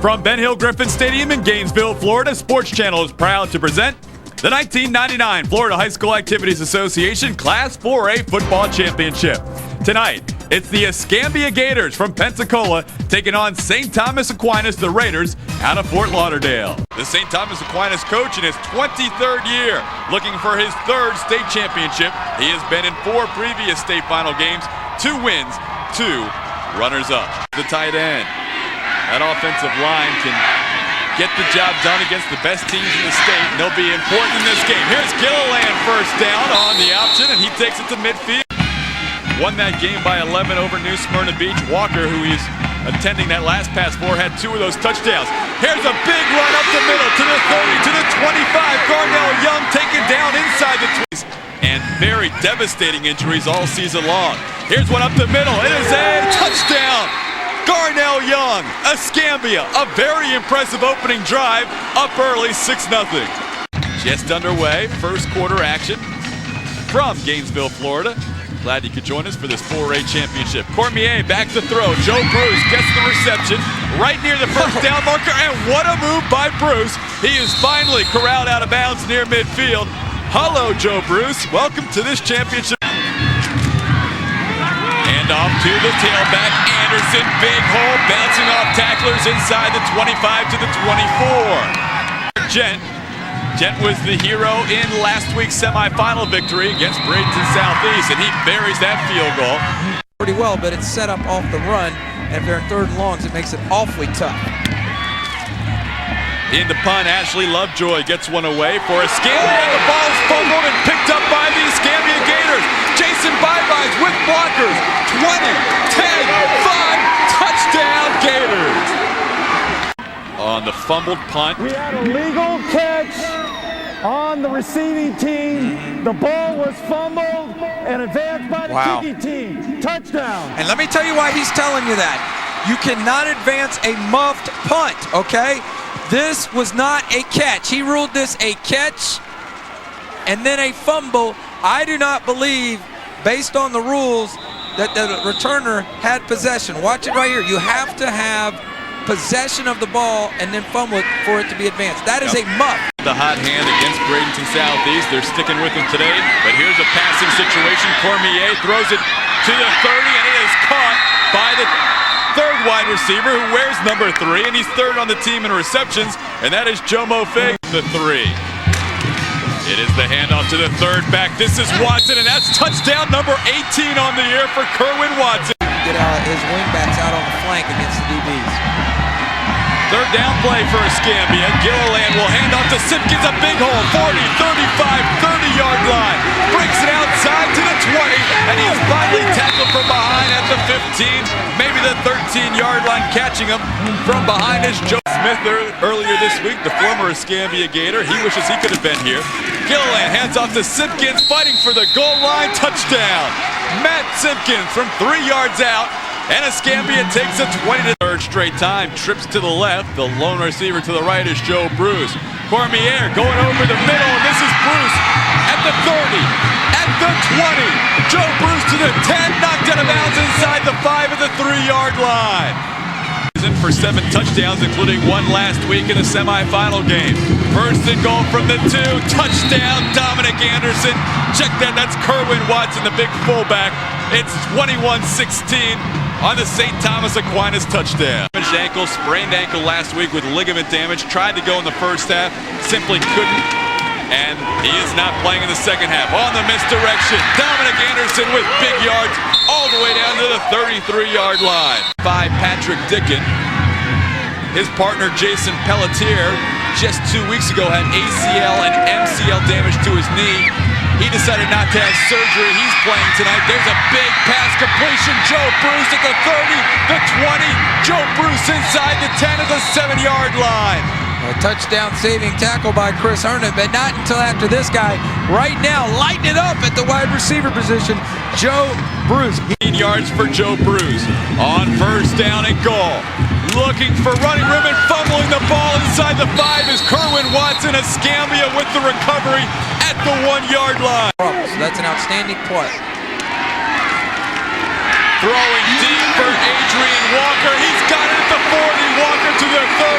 From Ben Hill Griffin Stadium in Gainesville, Florida, Sports Channel is proud to present the 1999 Florida High School Activities Association Class 4A Football Championship. Tonight, it's the Escambia Gators from Pensacola taking on St. Thomas Aquinas, the Raiders, out of Fort Lauderdale. The St. Thomas Aquinas coach in his 23rd year, looking for his third state championship. He has been in 4 previous state final games, 2 wins, 2 runners-up. The tight end. That offensive line can get the job done against the best teams in the state, and they'll be important in this game. Here's Gilliland first down on the option, and he takes it to midfield. Won that game by 11 over New Smyrna Beach. Walker, who he's attending that last pass for, had 2 of those touchdowns. Here's a big run up the middle to the 30, to the 25. Garnell Young taken down inside the 20s. And very devastating injuries all season long. Here's one up the middle. It is a touchdown. Garnell Young, Escambia, a very impressive opening drive, up early, 6-0. Just underway, first quarter action from Gainesville, Florida. Glad you could join us for this 4A championship. Cormier back to throw. Joe Bruce gets the reception right near the first down marker, and what a move by Bruce. He is finally corralled out of bounds near midfield. Hello, Joe Bruce. Welcome to this championship. And off to the tailback, Anderson, big hole, bouncing off tacklers inside the 25 to the 24. Gent was the hero in last week's semifinal victory against Bradenton Southeast, and he buries that field goal. Pretty well, but it's set up off the run, and if they're in 3rd and longs, it makes it awfully tough. In the punt, Ashley Lovejoy gets one away for Escambia. The ball is fumbled and picked up by the Escambia Gators. Jason Bybies with blockers. 20, 10, 5, touchdown Gators. On the fumbled punt. We had a legal catch on the receiving team. The ball was fumbled and advanced by the kicking team. Touchdown. And let me tell you why he's telling you that. You cannot advance a muffed punt, okay? This was not a catch. He ruled this a catch and then a fumble. I do not believe, based on the rules, that the returner had possession. Watch it right here. You have to have possession of the ball and then fumble it for it to be advanced. That is a muff. The hot hand against Bradenton Southeast. They're sticking with him today, but here's a passing situation. Cormier throws it to the 30, and it is caught by the 3rd wide receiver, who wears number 3, and he's 3rd on the team in receptions, and that is Jomo Fig, the 3. It is the handoff to the 3rd back. This is Watson, and that's touchdown number 18 on the year for Kerwin Watson. Get out his wingbacks out on the flank against the DBs. 3rd down play for Escambia. Gilliland will hand off to Simpkins, a big hole, 40, 35, 30-yard line. Brings it outside to the 20, and he's finally tackled from behind at the 15, maybe the 13-yard line, catching him from behind is Joe Smith earlier this week, the former Escambia Gator. He wishes he could have been here. Gilliland hands off to Simpkins, fighting for the goal line, touchdown. Matt Simpkins from 3 yards out. And Escambia takes a 20 to 3rd straight time. Trips to the left. The lone receiver to the right is Joe Bruce. Cormier going over the middle, and this is Bruce at the 30, at the 20. Joe Bruce to the 10, knocked out of bounds inside the 5 of the 3-yard line. For 7 touchdowns, including 1 last week in a semifinal game. 1st and goal from the 2. Touchdown, Dominic Anderson. Check that, that's Kerwin Watson, the big fullback. It's 21-16 on the St. Thomas Aquinas touchdown. Sprained ankle last week with ligament damage. Tried to go in the first half, simply couldn't. And he is not playing in the second half. On the misdirection, Dominic Anderson with big yards all the way down to the 33-yard line. By Patrick Dickin. His partner Jason Pelletier just 2 weeks ago had ACL and MCL damage to his knee. He decided not to have surgery. He's playing tonight. There's a big pass completion. Joe Bruce at the 30, the 20. Joe Bruce inside the 10 of the 7-yard line. A touchdown saving tackle by Chris Herndon, but not until after this guy. Right now, lighting it up at the wide receiver position, Joe Bruce. 15 yards for Joe Bruce on 1st down and goal. Looking for running room and fumbling the ball inside the 5 is Kerwin Watson. Escambia with the recovery at the 1-yard line. So that's an outstanding play. Throwing deep for Adrian Walker. He's got it at the 40. Walker to the 30.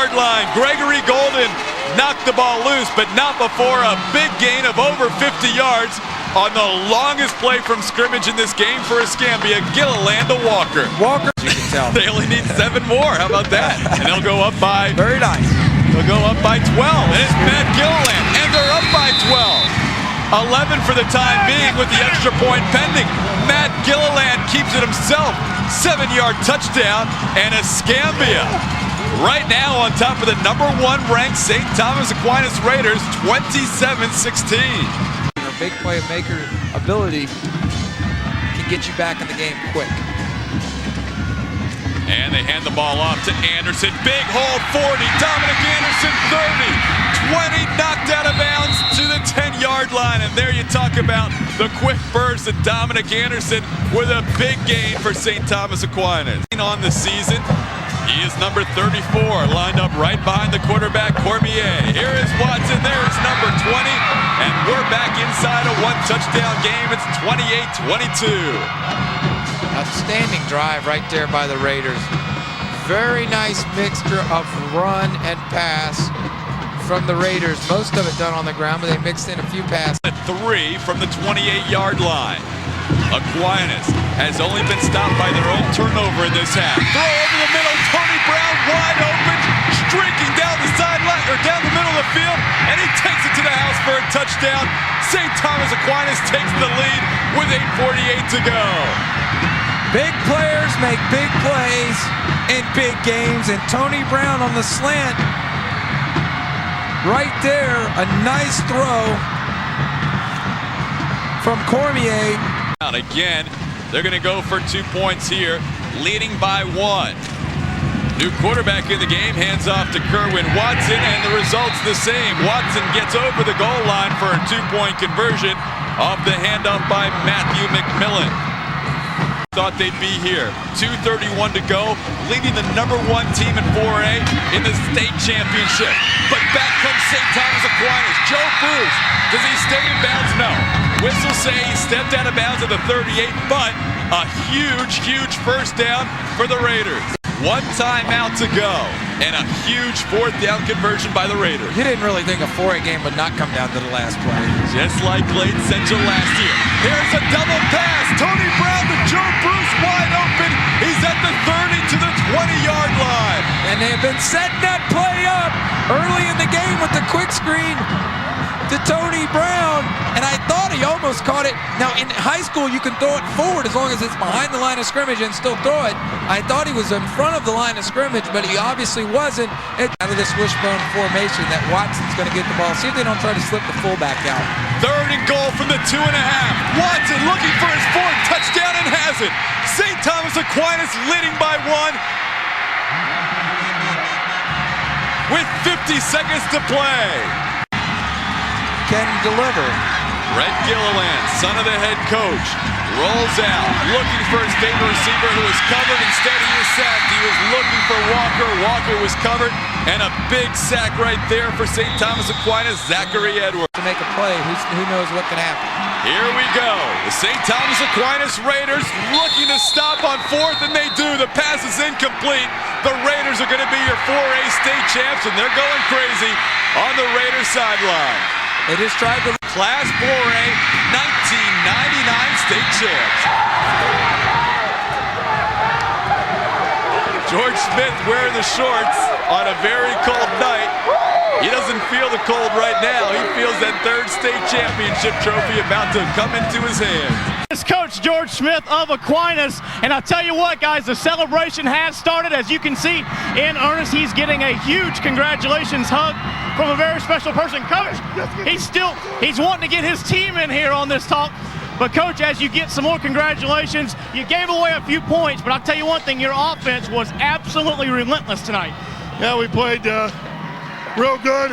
10-yard line. Gregory Golden knocked the ball loose, but not before a big gain of over 50 yards on the longest play from scrimmage in this game for Escambia, Gilliland to Walker. Walker, you can tell. They only need 7 more. How about that? And they'll go up by... Very nice. They'll go up by 12. And it's Matt Gilliland, and they're up by 12. 11 for the time being with the extra point pending. Matt Gilliland keeps it himself. 7-yard touchdown, and Escambia right now on top of the #1 ranked St. Thomas Aquinas Raiders, 27-16. Big play maker ability can get you back in the game quick. And they hand the ball off to Anderson. Big hole, 40. Dominic Anderson, 30. 20 knocked out of bounds to the 10-yard line. And there you talk about the quick burst of Dominic Anderson with a big gain for St. Thomas Aquinas. On the season, he is number 34, lined up right behind the quarterback, Cormier. Here is Watson. There is number 20. And we're back inside a 1-touchdown game. It's 28-22. Outstanding drive right there by the Raiders. Very nice mixture of run and pass from the Raiders. Most of it done on the ground, but they mixed in a few passes. 3 from the 28-yard line. Aquinas has only been stopped by their own turnover in this half. Throw over the middle, Tony Brown wide open, streaking down the sideline or down the middle of the field, and he takes it to the house for a touchdown. St. Thomas Aquinas takes the lead with 8:48 to go. Big players make big plays in big games, and Tony Brown on the slant right there, a nice throw from Cormier. Again, they're going to go for 2 points here, leading by 1. New quarterback in the game, hands off to Kerwin Watson, and the result's the same. Watson gets over the goal line for a 2-point conversion off the handoff by Matthew McMillan. Thought they'd be here. 2:31 to go, leading the #1 team in 4A in the state championship. But back comes St. Thomas Aquinas. Joe Bruce, does he stay in bounds? No. Whistle say he stepped out of bounds at the 38, but a huge, huge first down for the Raiders. 1 timeout to go, and a huge 4th down conversion by the Raiders. You didn't really think a 4A game would not come down to the last play. Just like Glade Central last year. Here's a double pass. Tony Brown to Joe Bruce wide open. He's at the 30 to the 20-yard line. And they have been setting that play up early in the game with the quick screen to Tony Brown, and I thought he almost caught it. Now, in high school, you can throw it forward as long as it's behind the line of scrimmage and still throw it. I thought he was in front of the line of scrimmage, but he obviously wasn't. It's out of this wishbone formation that Watson's going to get the ball. See if they don't try to slip the fullback out. 3rd and goal from the 2.5. Watson looking for his 4th touchdown and has it. St. Thomas Aquinas leading by 1 with 50 seconds to play. Can deliver. Brett Gilliland, son of the head coach, rolls out, looking for his favorite receiver who was covered. Instead, he was sacked. He was looking for Walker. Walker was covered, and a big sack right there for St. Thomas Aquinas, Zachary Edwards. To make a play, who knows what can happen. Here we go. The St. Thomas Aquinas Raiders looking to stop on 4th, and they do. The pass is incomplete. The Raiders are going to be your 4A state champs, and they're going crazy on the Raiders sideline. They just tried to... Class 4A 1999 state champs. George Smith wearing the shorts on a very cold night. He doesn't feel the cold right now. He feels that 3rd state championship trophy about to come into his hands. This coach George Smith of Aquinas, and I'll tell you what, guys, the celebration has started. As you can see in earnest, he's getting a huge congratulations hug from a very special person. Coach, he's wanting to get his team in here on this talk. But Coach, as you get some more congratulations, you gave away a few points, but I'll tell you one thing, your offense was absolutely relentless tonight. Yeah, we played real good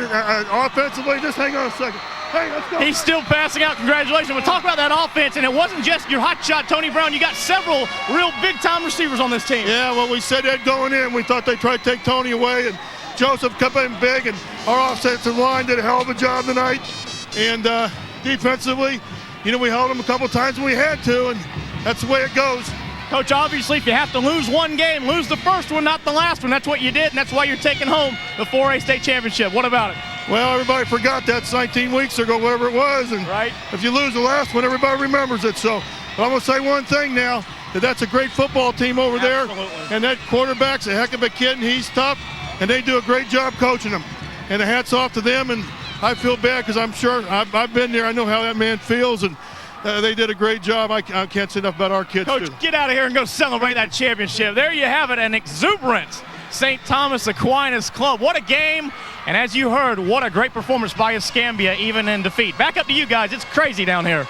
offensively. Just hang on a second. Hey, let's go. He's still passing out congratulations. We'll talk about that offense, and it wasn't just your hot shot, Tony Brown. You got several real big-time receivers on this team. Yeah, well, we said that going in. We thought they'd try to take Tony away, and Joseph kept in big, and our offensive line did a hell of a job tonight. And defensively, you know, we held them a couple times when we had to, and that's the way it goes. Coach, obviously, if you have to lose one game, lose the first one, not the last one. That's what you did, and that's why you're taking home the 4A state championship. What about it? Well, everybody forgot that's 19 weeks ago, whatever it was. And right. If you lose the last one, everybody remembers it. So but I'm going to say one thing now, that's a great football team over there. And that quarterback's a heck of a kid, and he's tough, and they do a great job coaching them. And the hat's off to them, and I feel bad because I'm sure I've been there. I know how that man feels, and they did a great job. I can't say enough about our kids. Coach, get out of here and go celebrate that championship. There you have it, an exuberant St. Thomas Aquinas club. What a game, and as you heard, what a great performance by Escambia, even in defeat. Back up to you guys. It's crazy down here.